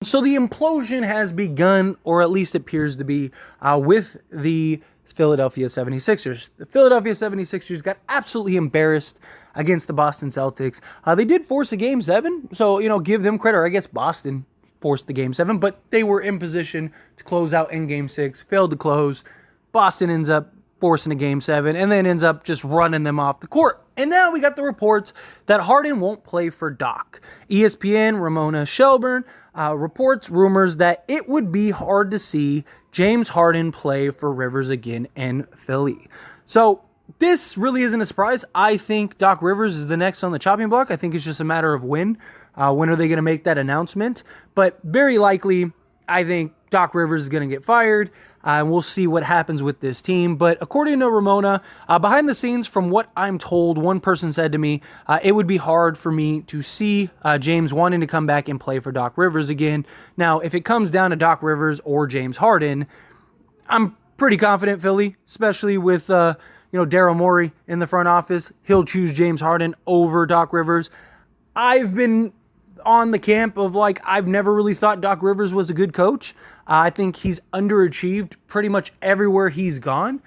So the implosion has begun, or at least appears to be, with the Philadelphia 76ers. The Philadelphia 76ers got absolutely embarrassed against the Boston Celtics. They did force a game seven, so, give them credit, or I guess Boston forced the game seven, but they were in position to close out in game six, failed to close. Boston ends up forcing a game seven, and then ends up just running them off the court. And now we got the reports that Harden won't play for Doc. ESPN, Ramona Shelburne, reports rumors that it would be hard to see James Harden play for Rivers again in Philly. So this really isn't a surprise. I think Doc Rivers is the next on the chopping block. I think it's just a matter of when. When are they going to make that announcement? But very likely, I think Doc Rivers is going to get fired. And we'll see what happens with this team. But according to Ramona, behind the scenes, from what I'm told, one person said to me, it would be hard for me to see James wanting to come back and play for Doc Rivers again. Now, if it comes down to Doc Rivers or James Harden, I'm pretty confident Philly, especially with Daryl Morey in the front office. He'll choose James Harden over Doc Rivers. I've been on the camp of I've never really thought Doc Rivers was a good coach. I think he's underachieved pretty much everywhere he's gone.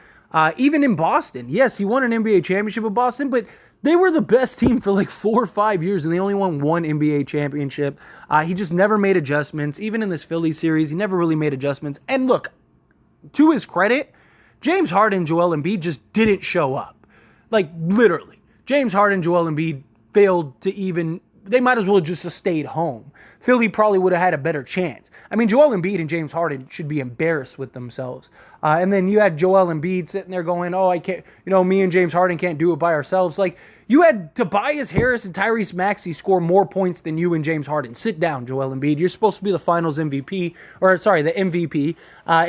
Even in Boston. Yes, he won an NBA championship with Boston, but they were the best team for 4 or 5 years, and they only won one NBA championship. He just never made adjustments. Even in this Philly series, he never really made adjustments. And look, to his credit, James Harden and Joel Embiid just didn't show up. Literally. James Harden and Joel Embiid failed to even... They might as well just have stayed home. Philly probably would have had a better chance. I mean, Joel Embiid and James Harden should be embarrassed with themselves. And then you had Joel Embiid sitting there going, I can't, me and James Harden can't do it by ourselves. You had Tobias Harris and Tyrese Maxey score more points than you and James Harden. Sit down, Joel Embiid. You're supposed to be the finals MVP, the MVP.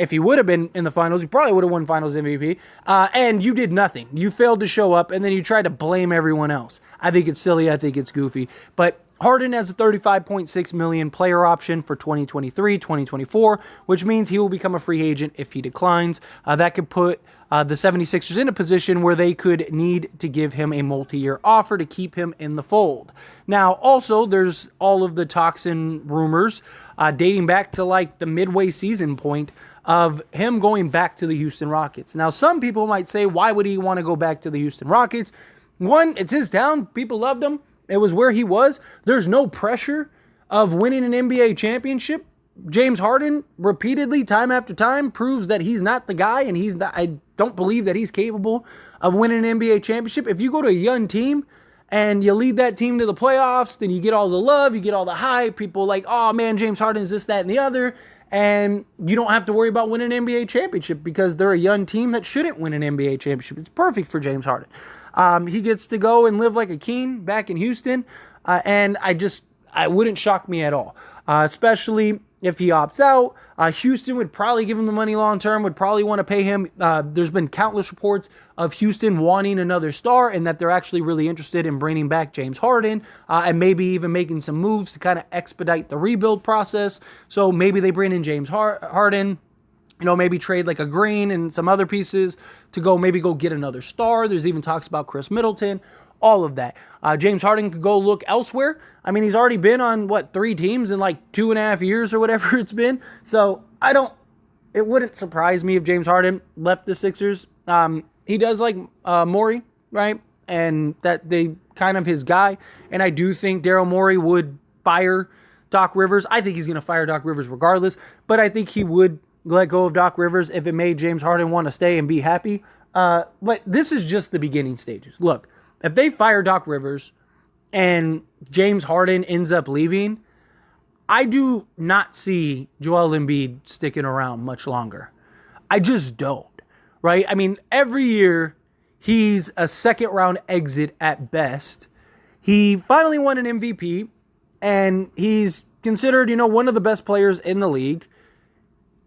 If he would have been in the finals, he probably would have won finals MVP. And you did nothing. You failed to show up, and then you tried to blame everyone else. I think it's silly. I think it's goofy. But Harden has a $35.6 million player option for 2023, 2024, which means he will become a free agent if he declines. That could put the 76ers in a position where they could need to give him a multi-year offer to keep him in the fold. Now, also, there's all of the talks and rumors dating back to the midway season point of him going back to the Houston Rockets. Now, some people might say, why would he want to go back to the Houston Rockets? One, it's his town. People loved him. It was where he was. There's no pressure of winning an NBA championship. James Harden repeatedly, time after time, proves that he's not the guy, and I don't believe that he's capable of winning an NBA championship. If you go to a young team and you lead that team to the playoffs, then you get all the love, you get all the hype. People oh man, James Harden is this, that, and the other. And you don't have to worry about winning an NBA championship because they're a young team that shouldn't win an NBA championship. It's perfect for James Harden. He gets to go and live like a king back in Houston, and I wouldn't shock me at all, especially if he opts out. Houston would probably give him the money long term, would probably want to pay him. There's been countless reports of Houston wanting another star and that they're actually really interested in bringing back James Harden and maybe even making some moves to kind of expedite the rebuild process. So maybe they bring in James Harden. Maybe trade a Green and some other pieces to go get another star. There's even talks about Chris Middleton, all of that. James Harden could go look elsewhere. I mean, he's already been on, 3 teams in 2.5 years or whatever it's been. So it wouldn't surprise me if James Harden left the Sixers. He does like Morey, right? And that they kind of his guy. And I do think Daryl Morey would fire Doc Rivers. I think he's going to fire Doc Rivers regardless. But I think he would let go of Doc Rivers if it made James Harden want to stay and be happy. But this is just the beginning stages. Look, if they fire Doc Rivers and James Harden ends up leaving, I do not see Joel Embiid sticking around much longer. I just don't, right? I mean, every year he's a second round exit at best. He finally won an MVP, and he's considered, one of the best players in the league.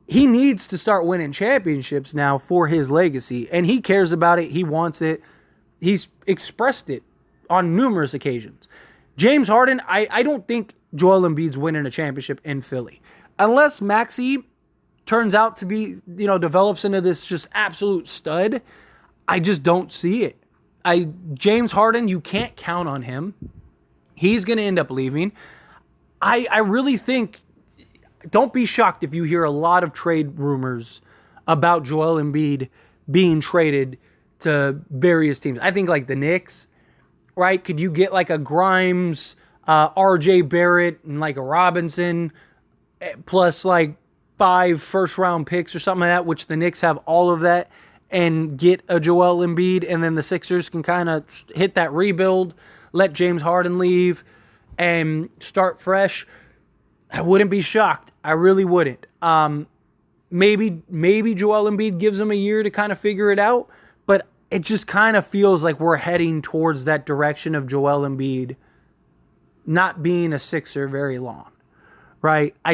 He needs to start winning championships now for his legacy, and he cares about it. He wants it. He's expressed it on numerous occasions. James Harden, I don't think Joel Embiid's winning a championship in Philly. Unless Maxey turns out to be, develops into this just absolute stud, I just don't see it. James Harden, you can't count on him. He's going to end up leaving. I really think don't be shocked if you hear a lot of trade rumors about Joel Embiid being traded to various teams. I think like the Knicks, right? Could you get like a Grimes, RJ Barrett, and like a Robinson, plus like 5 first-round picks or something like that, which the Knicks have all of that, and get a Joel Embiid, and then the Sixers can kind of hit that rebuild, let James Harden leave, and start fresh. I wouldn't be shocked. I really wouldn't. Maybe Joel Embiid gives him a year to kind of figure it out, but it just kind of feels like we're heading towards that direction of Joel Embiid not being a Sixer very long, right? I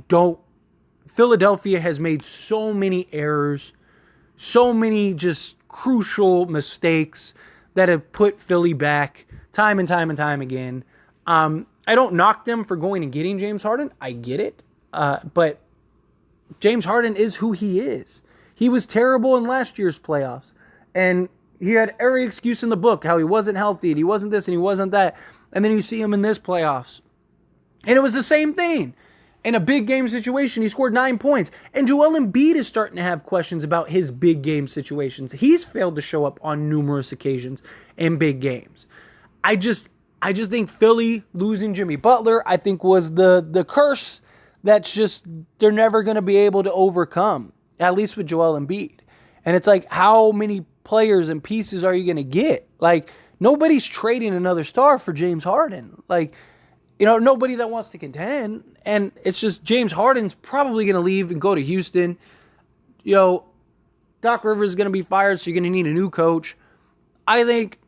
don't. Philadelphia has made so many errors, so many just crucial mistakes that have put Philly back time and time and time again. I don't knock them for going and getting James Harden. I get it. But James Harden is who he is. He was terrible in last year's playoffs. And he had every excuse in the book, how he wasn't healthy and he wasn't this and he wasn't that. And then you see him in this playoffs. And it was the same thing. In a big game situation, he scored 9 points. And Joel Embiid is starting to have questions about his big game situations. He's failed to show up on numerous occasions in big games. I just think Philly losing Jimmy Butler, I think, was the curse that's just they're never going to be able to overcome, at least with Joel Embiid. And it's like, how many players and pieces are you going to get? Like, nobody's trading another star for James Harden. Like, nobody that wants to contend. And it's just James Harden's probably going to leave and go to Houston. Doc Rivers is going to be fired, so you're going to need a new coach. I think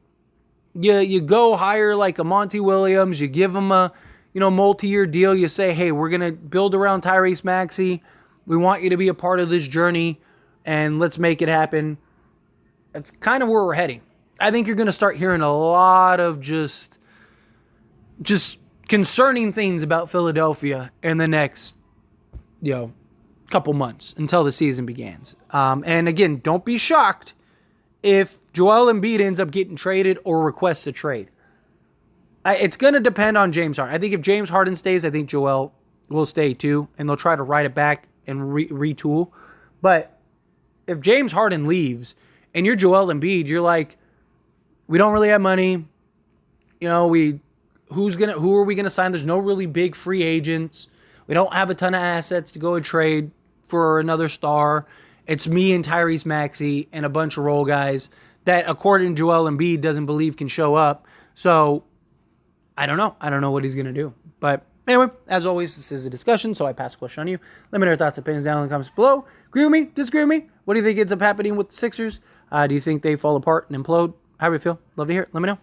you go hire like a Monty Williams. You give him a multi-year deal. You say, hey, we're going to build around Tyrese Maxey. We want you to be a part of this journey, and let's make it happen. That's kind of where we're heading. I think you're going to start hearing a lot of just concerning things about Philadelphia in the next, couple months until the season begins. And again, don't be shocked if Joel Embiid ends up getting traded or requests a trade. It's going to depend on James Harden. I think if James Harden stays, I think Joel will stay too, and they'll try to ride it back and retool. But if James Harden leaves and you're Joel Embiid, you're like, we don't really have money. Who are we going to sign? There's no really big free agents. We don't have a ton of assets to go and trade for another star. It's me and Tyrese Maxey and a bunch of role guys that, according to Joel Embiid, doesn't believe can show up. So, I don't know. I don't know what he's going to do. But anyway, as always, this is a discussion, so I pass the question on you. Let me know your thoughts and opinions down in the comments below. Agree with me? Disagree with me? What do you think ends up happening with the Sixers? Do you think they fall apart and implode? How do you feel? Love to hear it. Let me know.